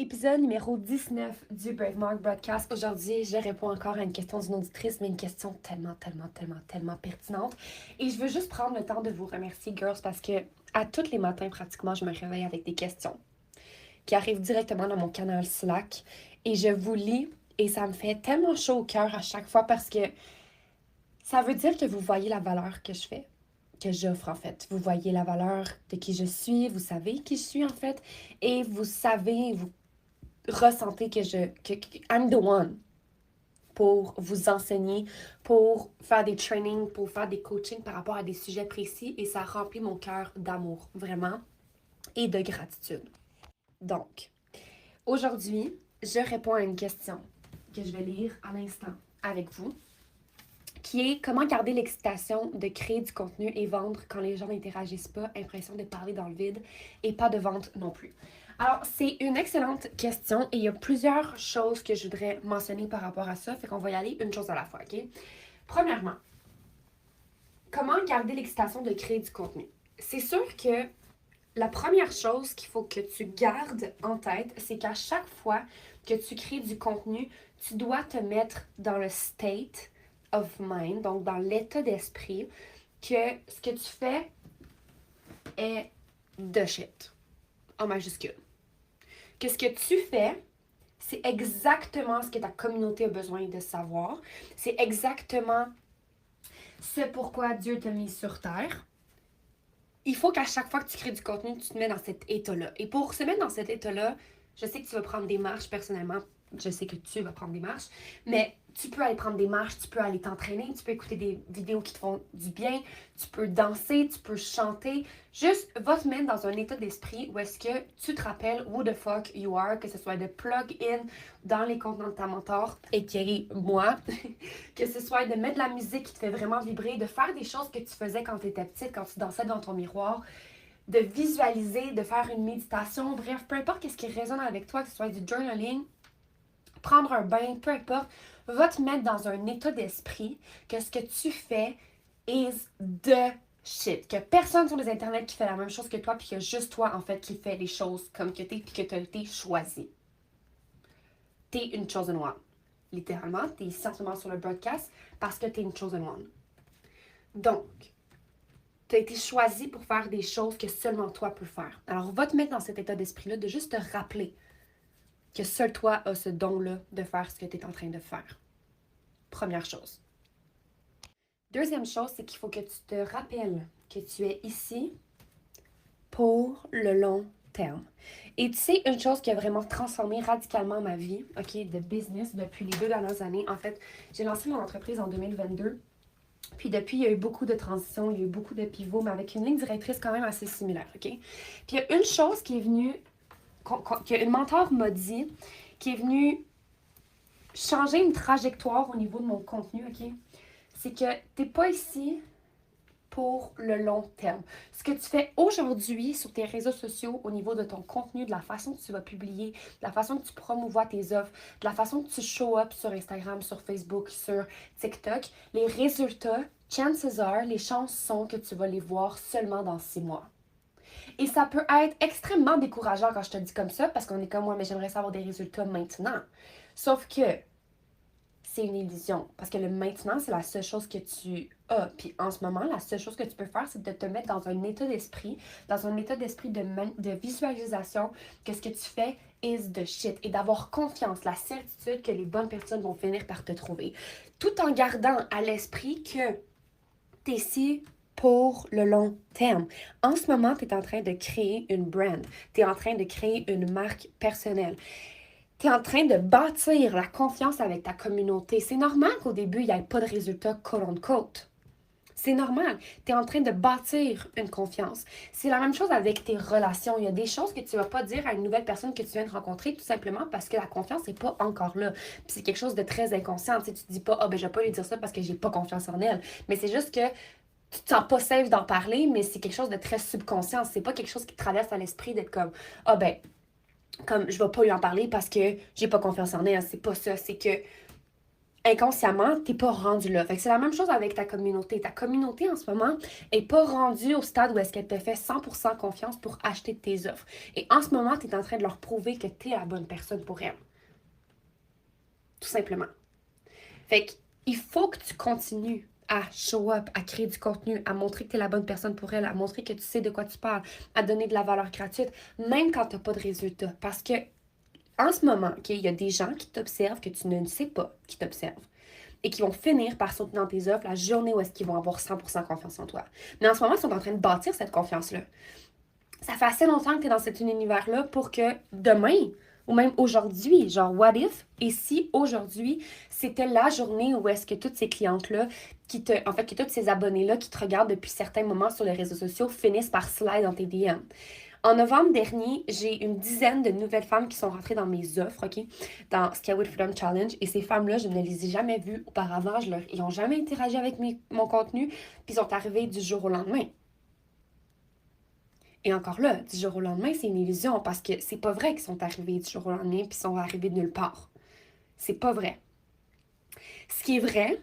Épisode numéro 19 du Brave Mark Broadcast. Aujourd'hui, je réponds encore à une question d'une auditrice, mais une question tellement pertinente. Et je veux juste prendre le temps de vous remercier, girls, parce que à tous les matins, pratiquement, je me réveille avec des questions qui arrivent directement dans mon canal Slack. Et je vous lis et ça me fait tellement chaud au cœur à chaque fois parce que ça veut dire que vous voyez la valeur que je fais, que j'offre en fait. Vous voyez la valeur de qui je suis, vous savez qui je suis en fait, et vous savez, vous ressentez que I'm the one pour vous enseigner, pour faire des trainings, pour faire des coachings par rapport à des sujets précis et ça remplit mon cœur d'amour, vraiment, et de gratitude. Donc, aujourd'hui, je réponds à une question que je vais lire à l'instant avec vous, qui est comment garder l'excitation de créer du contenu et vendre quand les gens n'interagissent pas, impression de parler dans le vide et pas de vente non plus. Alors, c'est une excellente question et il y a plusieurs choses que je voudrais mentionner par rapport à ça, fait qu'on va y aller une chose à la fois, ok? Premièrement, comment garder l'excitation de créer du contenu? C'est sûr que la première chose qu'il faut que tu gardes en tête, c'est qu'à chaque fois que tu crées du contenu, tu dois te mettre dans le state of mind, donc dans l'état d'esprit, que ce que tu fais est de shit, en majuscule. Que ce que tu fais, c'est exactement ce que ta communauté a besoin de savoir. C'est exactement ce pourquoi Dieu t'a mis sur terre. Il faut qu'à chaque fois que tu crées du contenu, tu te mets dans cet état-là. Et pour se mettre dans cet état-là, je sais que tu vas prendre des marches personnellement. Je sais que tu vas prendre des marches. Mais tu peux aller prendre des marches, tu peux aller t'entraîner, tu peux écouter des vidéos qui te font du bien, tu peux danser, tu peux chanter. Juste, va te mettre dans un état d'esprit où est-ce que tu te rappelles who the fuck you are, que ce soit de plug in dans les contenus de ta mentor, a.k.a. moi, que ce soit de mettre de la musique qui te fait vraiment vibrer, de faire des choses que tu faisais quand tu étais petite, quand tu dansais dans ton miroir, de visualiser, de faire une méditation, bref, peu importe ce qui résonne avec toi, que ce soit du journaling, prendre un bain, peu importe, va te mettre dans un état d'esprit que ce que tu fais is the shit. Que personne sur les internets qui fait la même chose que toi, puis qu'il y a juste toi, en fait, qui fait les choses comme que t'es, puis que t'as été choisi. T'es une chosen one. Littéralement, t'es ici en ce moment sur le broadcast parce que t'es une chosen one. Donc, tu as été choisi pour faire des choses que seulement toi peux faire. Alors, va te mettre dans cet état d'esprit-là de juste te rappeler que seul toi as ce don-là de faire ce que tu es en train de faire. Première chose. Deuxième chose, c'est qu'il faut que tu te rappelles que tu es ici pour le long terme. Et tu sais, une chose qui a vraiment transformé radicalement ma vie, ok, de business depuis les 2 dernières années. En fait, j'ai lancé mon entreprise en 2022. Puis depuis, il y a eu beaucoup de transitions, il y a eu beaucoup de pivots, mais avec une ligne directrice quand même assez similaire, ok? Puis il y a une chose qui est venue, qu'une mentor m'a dit, qui est venue changer une trajectoire au niveau de mon contenu, ok? C'est que t'es pas ici pour le long terme. Ce que tu fais aujourd'hui sur tes réseaux sociaux au niveau de ton contenu, de la façon que tu vas publier, de la façon que tu promouvois tes offres, de la façon que tu show up sur Instagram, sur Facebook, sur TikTok, les résultats, chances are, les chances sont que tu vas les voir seulement dans 6 mois. Et ça peut être extrêmement décourageant quand je te dis comme ça, parce qu'on est comme moi, mais j'aimerais savoir des résultats maintenant. Sauf que c'est une illusion. Parce que le maintenant, c'est la seule chose que tu as. Puis en ce moment, la seule chose que tu peux faire, c'est de te mettre dans un état d'esprit, de visualisation, que ce que tu fais is the shit. Et d'avoir confiance, la certitude que les bonnes personnes vont finir par te trouver. Tout en gardant à l'esprit que tu es ici pour le long terme. En ce moment, tu es en train de créer une brand. Tu es en train de créer une marque personnelle. Tu es en train de bâtir la confiance avec ta communauté. C'est normal qu'au début, il n'y ait pas de résultats quote-unquote. C'est normal. Tu es en train de bâtir une confiance. C'est la même chose avec tes relations. Il y a des choses que tu ne vas pas dire à une nouvelle personne que tu viens de rencontrer tout simplement parce que la confiance n'est pas encore là. Puis c'est quelque chose de très inconscient. Tu sais, tu te dis pas, je vais pas lui dire ça parce que j'ai pas confiance en elle. Mais c'est juste que tu te sens pas safe d'en parler, mais c'est quelque chose de très subconscient. C'est pas quelque chose qui te traverse à l'esprit d'être comme je vais pas lui en parler parce que j'ai pas confiance en elle. C'est pas ça. C'est que inconsciemment, t'es pas rendu là. Fait que c'est la même chose avec ta communauté. Ta communauté, en ce moment, est pas rendue au stade où est-ce qu'elle te fait 100% confiance pour acheter tes offres. Et en ce moment, t'es en train de leur prouver que t'es la bonne personne pour elles. Tout simplement. Fait qu'il faut que tu continues à show up, à créer du contenu, à montrer que tu es la bonne personne pour elle, à montrer que tu sais de quoi tu parles, à donner de la valeur gratuite, même quand tu n'as pas de résultat. Parce que en ce moment, il y a des gens qui t'observent que tu ne sais pas qui t'observent et qui vont finir par sauter dans tes offres la journée où est-ce qu'ils vont avoir 100% confiance en toi. Mais en ce moment, ils sont en train de bâtir cette confiance-là. Ça fait assez longtemps que tu es dans cet univers-là pour que demain, ou même aujourd'hui, genre, what if, et si aujourd'hui, c'était la journée où est-ce que toutes ces clientes-là, en fait, que tous ces abonnés-là qui te regardent depuis certains moments sur les réseaux sociaux finissent par slide dans tes DM. En novembre dernier, j'ai une dizaine de nouvelles femmes qui sont rentrées dans mes offres, OK, dans Scale with Freedom Challenge. Et ces femmes-là, je ne les ai jamais vues auparavant. Ils n'ont jamais interagi avec mon contenu. Puis ils sont arrivées du jour au lendemain. Et encore là, du jour au lendemain, c'est une illusion parce que c'est pas vrai qu'ils sont arrivés du jour au lendemain puis sont arrivés de nulle part. C'est pas vrai. Ce qui est vrai,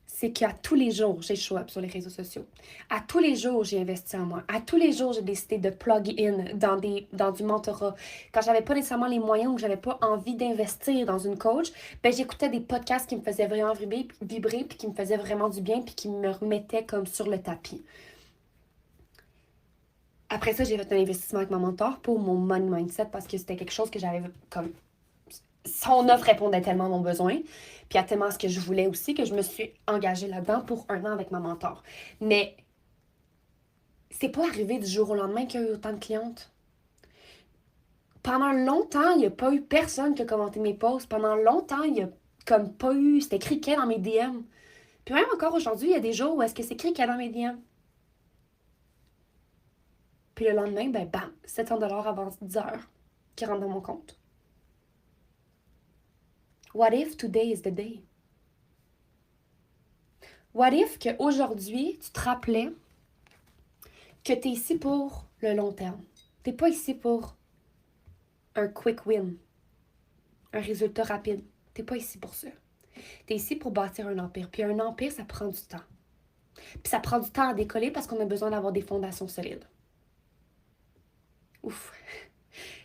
c'est qu'à tous les jours, j'ai show up sur les réseaux sociaux. À tous les jours, j'ai investi en moi. À tous les jours, j'ai décidé de plug in dans du mentorat. Quand j'avais pas nécessairement les moyens ou que j'avais pas envie d'investir dans une coach, ben j'écoutais des podcasts qui me faisaient vraiment vibrer puis qui me faisaient vraiment du bien puis qui me remettaient comme sur le tapis. Après ça, j'ai fait un investissement avec ma mentor pour mon money mindset parce que c'était quelque chose que j'avais comme... Son offre répondait tellement à mon besoin, puis à tellement à ce que je voulais aussi, que je me suis engagée là-dedans pour 1 an avec ma mentor. Mais c'est pas arrivé du jour au lendemain qu'il y a eu autant de clientes. Pendant longtemps, il n'y a pas eu personne qui a commenté mes posts. Pendant longtemps, il n'y a comme pas eu... C'était criquet dans mes DM. Puis même encore aujourd'hui, il y a des jours où est-ce que c'est criquet dans mes DM. Puis le lendemain, ben bam, 700$ avant 10h qui rentrent dans mon compte. What if today is the day? What if qu'aujourd'hui, tu te rappelais que tu es ici pour le long terme? Tu n'es pas ici pour un quick win, un résultat rapide. Tu n'es pas ici pour ça. Tu es ici pour bâtir un empire. Puis un empire, ça prend du temps. Puis ça prend du temps à décoller parce qu'on a besoin d'avoir des fondations solides. Ouf.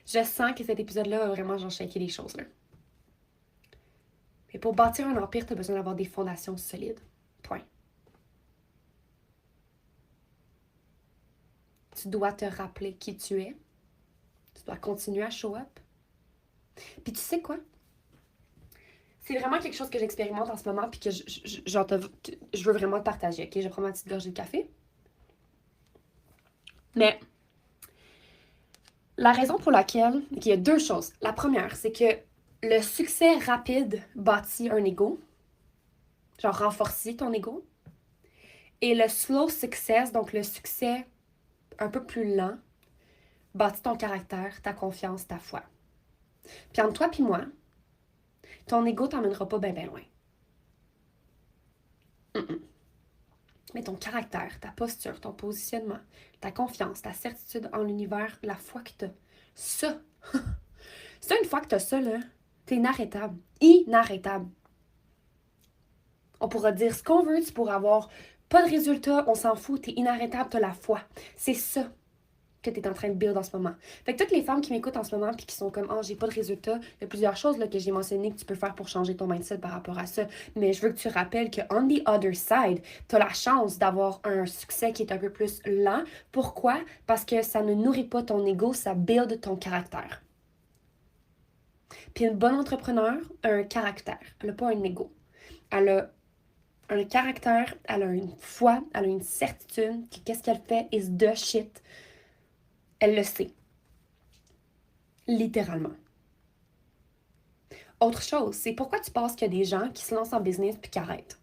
Je sens que cet épisode-là va vraiment genre shaker les choses, là. Mais pour bâtir un empire, tu as besoin d'avoir des fondations solides. Point. Tu dois te rappeler qui tu es. Tu dois continuer à show up. Puis tu sais quoi? C'est vraiment quelque chose que j'expérimente en ce moment puis que je veux vraiment te partager, OK? Je prends ma petite gorgée de café. Mais la raison pour laquelle... il y a 2 choses. La première, c'est que le succès rapide bâtit un ego. Genre renforcer ton ego. Et le slow success, donc le succès un peu plus lent, bâtit ton caractère, ta confiance, ta foi. Puis entre toi et moi, ton ego t'emmènera pas bien loin. Mais ton caractère, ta posture, ton positionnement, ta confiance, ta certitude en l'univers, la foi que t'as, ça, c'est une fois que t'as ça, là, t'es inarrêtable. Inarrêtable. On pourra dire ce qu'on veut, tu pourras avoir pas de résultat, on s'en fout, t'es inarrêtable, t'as la foi. C'est ça que tu es en train de build en ce moment. Fait que toutes les femmes qui m'écoutent en ce moment puis qui sont comme « Oh, j'ai pas de résultat », il y a plusieurs choses là, que j'ai mentionnées que tu peux faire pour changer ton mindset par rapport à ça. Mais je veux que tu rappelles que on the other side, tu as la chance d'avoir un succès qui est un peu plus lent. Pourquoi? Parce que ça ne nourrit pas ton ego, ça build ton caractère. Puis une bonne entrepreneur a un caractère, elle n'a pas un ego. Elle a un caractère, elle a une foi, elle a une certitude que qu'est-ce qu'elle fait is the shit. Elle le sait. Littéralement. Autre chose, c'est pourquoi tu penses qu'il y a des gens qui se lancent en business puis qui arrêtent.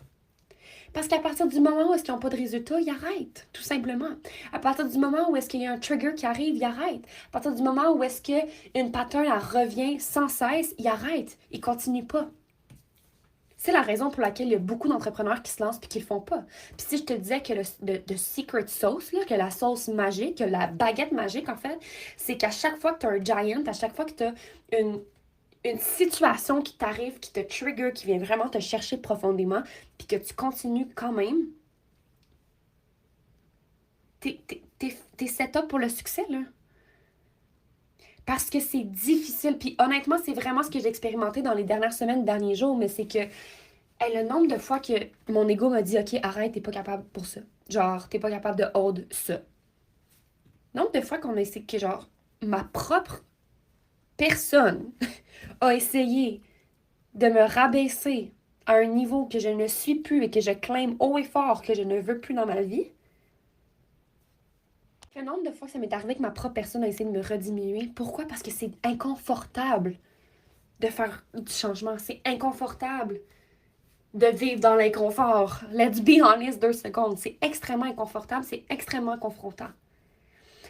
Parce qu'à partir du moment où est-ce qu'ils n'ont pas de résultat, ils arrêtent, tout simplement. À partir du moment où est-ce qu'il y a un trigger qui arrive, ils arrêtent. À partir du moment où est-ce qu'une pattern elle revient sans cesse, ils arrêtent. Ils ne continuent pas. C'est la raison pour laquelle il y a beaucoup d'entrepreneurs qui se lancent et qui ne le font pas. Puis si je te disais que le secret sauce, là, que la sauce magique, que la baguette magique, en fait, c'est qu'à chaque fois que tu as un giant, à chaque fois que tu as une situation qui t'arrive, qui te trigger, qui vient vraiment te chercher profondément, puis que tu continues quand même, t'es set up pour le succès, là. Parce que c'est difficile. Puis honnêtement, c'est vraiment ce que j'ai expérimenté dans les dernières semaines, derniers jours, mais c'est que le nombre de fois que mon ego m'a dit OK, arrête, t'es pas capable pour ça. Genre, t'es pas capable de hold ça. Le nombre de fois qu'on a essayé que, genre, ma propre personne a essayé de me rabaisser à un niveau que je ne suis plus et que je clame haut et fort que je ne veux plus dans ma vie. Le nombre de fois que ça m'est arrivé que ma propre personne a essayé de me rediminuer. Pourquoi? Parce que c'est inconfortable de faire du changement. C'est inconfortable de vivre dans l'inconfort. Let's be honest 2 secondes. C'est extrêmement inconfortable, c'est extrêmement confrontant.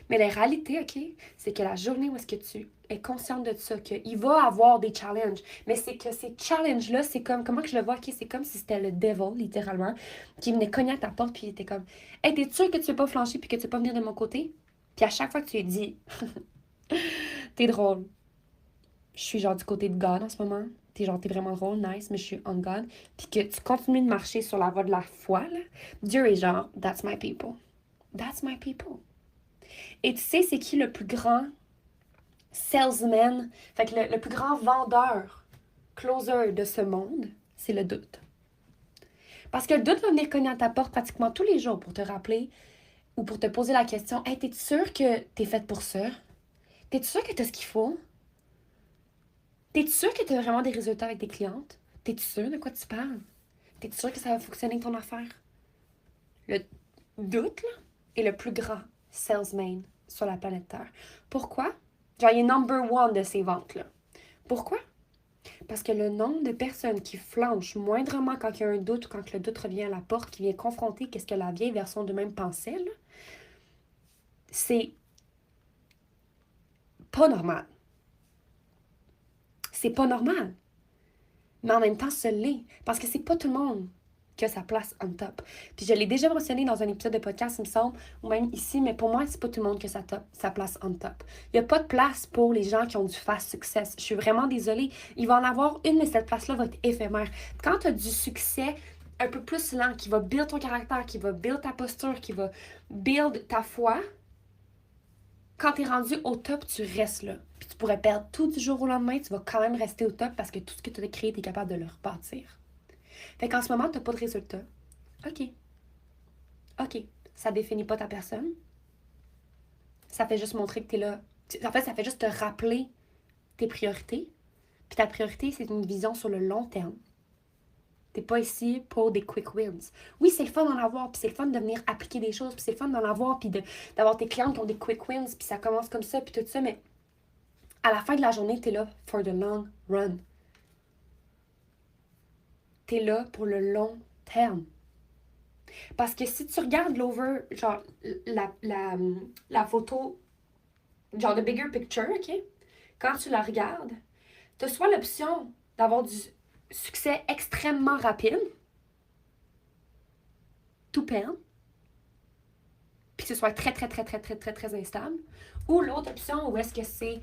Mais la réalité, OK, c'est que la journée où est-ce que tu es consciente de ça, qu'il va avoir des challenges, mais c'est que ces challenges-là, c'est comme, comment que je le vois, OK, c'est comme si c'était le devil, littéralement, qui venait cogner à ta porte, puis il était comme, hey, t'es sûr que tu veux pas flancher, puis que tu veux pas venir de mon côté? Puis à chaque fois que tu lui dis, t'es drôle, je suis genre du côté de God en ce moment, t'es vraiment drôle, nice, mais je suis on God, puis que tu continues de marcher sur la voie de la foi, là, Dieu est genre, that's my people. That's my people. Et tu sais, c'est qui le plus grand salesman, fait que le plus grand vendeur, closer de ce monde, c'est le doute. Parce que le doute va venir cogner à ta porte pratiquement tous les jours pour te rappeler ou pour te poser la question, hey, t'es-tu sûr que t'es faite pour ça? T'es-tu sûr que t'as ce qu'il faut? T'es-tu sûr que t'as vraiment des résultats avec tes clientes? T'es-tu sûr de quoi tu parles? T'es-tu sûr que ça va fonctionner ton affaire? Le doute, là, est le plus grand salesman sur la planète Terre. Pourquoi? Genre, il est number one de ces ventes-là. Pourquoi? Parce que le nombre de personnes qui flanchent moindrement quand il y a un doute ou quand le doute revient à la porte, qui vient confronter qu'est-ce que la vieille version d'eux-mêmes pensait, là, c'est pas normal. C'est pas normal. Mais en même temps, ce l'est. Parce que c'est pas tout le monde qui a sa place on top. Puis je l'ai déjà mentionné dans un épisode de podcast, il me semble, ou même ici, mais pour moi, c'est pas tout le monde qui a sa place on top. Il n'y a pas de place pour les gens qui ont du fast success. Je suis vraiment désolée. Il va en avoir une, mais cette place-là va être éphémère. Quand tu as du succès un peu plus lent, qui va build ton caractère, qui va build ta posture, qui va build ta foi, quand tu es rendu au top, tu restes là. Puis tu pourrais perdre tout du jour au lendemain, tu vas quand même rester au top parce que tout ce que tu as créé, tu es capable de le rebâtir. Fait qu'en ce moment, tu n'as pas de résultat. OK. OK. Ça définit pas ta personne. Ça fait juste montrer que tu es là. En fait, ça fait juste te rappeler tes priorités. Puis ta priorité, c'est une vision sur le long terme. T'es pas ici pour des quick wins. Oui, c'est le fun d'en avoir, puis c'est le fun de venir appliquer des choses, puis c'est le fun d'en avoir, puis d'avoir tes clients qui ont des quick wins, puis ça commence comme ça, puis tout ça, mais à la fin de la journée, t'es là for the long run. T'es là pour le long terme. Parce que si tu regardes l'over, genre la photo, genre de bigger picture, OK? Quand tu la regardes, t'as soit l'option d'avoir du succès extrêmement rapide, tout perdre, puis que ce soit très, très, très, très, très, très, très instable, ou l'autre option où est-ce que c'est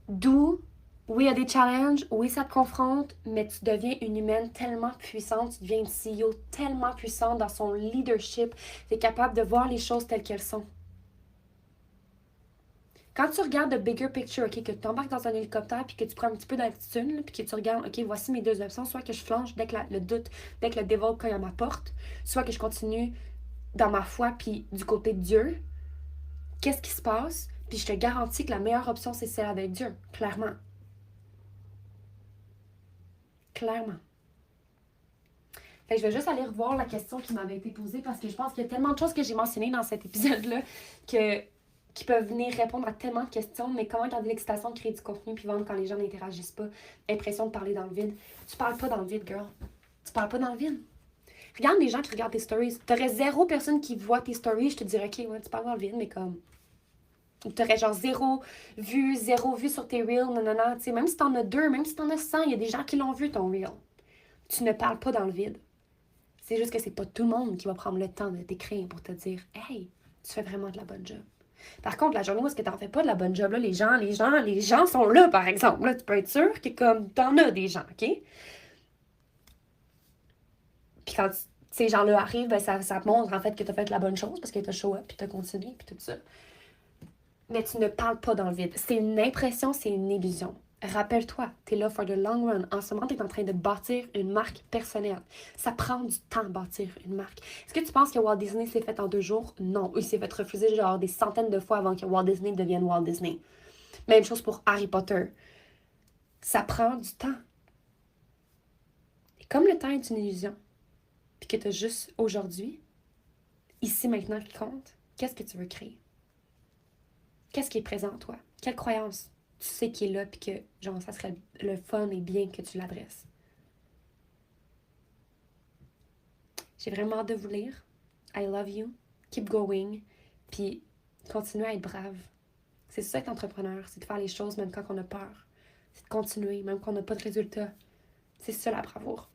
doux, oui, il y a des challenges, oui, ça te confronte, mais tu deviens une humaine tellement puissante, tu deviens une CEO tellement puissante dans son leadership, tu es capable de voir les choses telles qu'elles sont. Quand tu regardes the bigger picture, OK, que tu embarques dans un hélicoptère puis que tu prends un petit peu d'altitude, puis que tu regardes, OK, voici mes 2 options, soit que je flanche dès que le doute, dès que le devil cogne à ma porte, soit que je continue dans ma foi puis du côté de Dieu, qu'est-ce qui se passe? Puis je te garantis que la meilleure option, c'est celle avec Dieu, clairement. Clairement. Fait que je vais juste aller revoir la question qui m'avait été posée parce que je pense qu'il y a tellement de choses que j'ai mentionnées dans cet épisode-là qui peuvent venir répondre à tellement de questions. Mais comment garder l'excitation, créer du contenu puis vendre quand les gens n'interagissent pas? Impression de parler dans le vide. Tu parles pas dans le vide, girl. Tu parles pas dans le vide. Regarde les gens qui regardent tes stories. T'aurais 0 personne qui voit tes stories, je te dirais, OK, ouais, tu parles dans le vide, mais comme... T'aurais genre 0 vue sur tes reels, nanana. Tu sais, même si t'en as 2, même si t'en as 100, il y a des gens qui l'ont vu, ton reel. Tu ne parles pas dans le vide. C'est juste que c'est pas tout le monde qui va prendre le temps de t'écrire pour te dire « Hey, tu fais vraiment de la bonne job. Par contre, la journée où est-ce que t'en fais pas de la bonne job, là, les gens sont là, par exemple. Là, tu peux être sûr que comme t'en as des gens, OK? Puis quand ces gens-là arrivent, ben ça montre en fait que t'as fait la bonne chose parce que t'as show up, puis t'as continué, puis tout ça. Mais tu ne parles pas dans le vide. C'est une impression, c'est une illusion. Rappelle-toi, t'es là for the long run. En ce moment, t'es en train de bâtir une marque personnelle. Ça prend du temps de bâtir une marque. Est-ce que tu penses que Walt Disney s'est fait en 2 jours? Non. Il s'est fait refuser genre des centaines de fois avant que Walt Disney devienne Walt Disney. Même chose pour Harry Potter. Ça prend du temps. Et comme le temps est une illusion, puis que t'as juste aujourd'hui, ici maintenant qui compte, qu'est-ce que tu veux créer? Qu'est-ce qui est présent en toi? Quelle croyance tu sais qui est là, puis que, genre, ça serait le fun et bien que tu l'adresses? J'ai vraiment hâte de vous lire. I love you. Keep going. Puis, continuez à être brave. C'est ça être entrepreneur, c'est de faire les choses même quand on a peur. C'est de continuer, même quand on n'a pas de résultat. C'est ça la bravoure.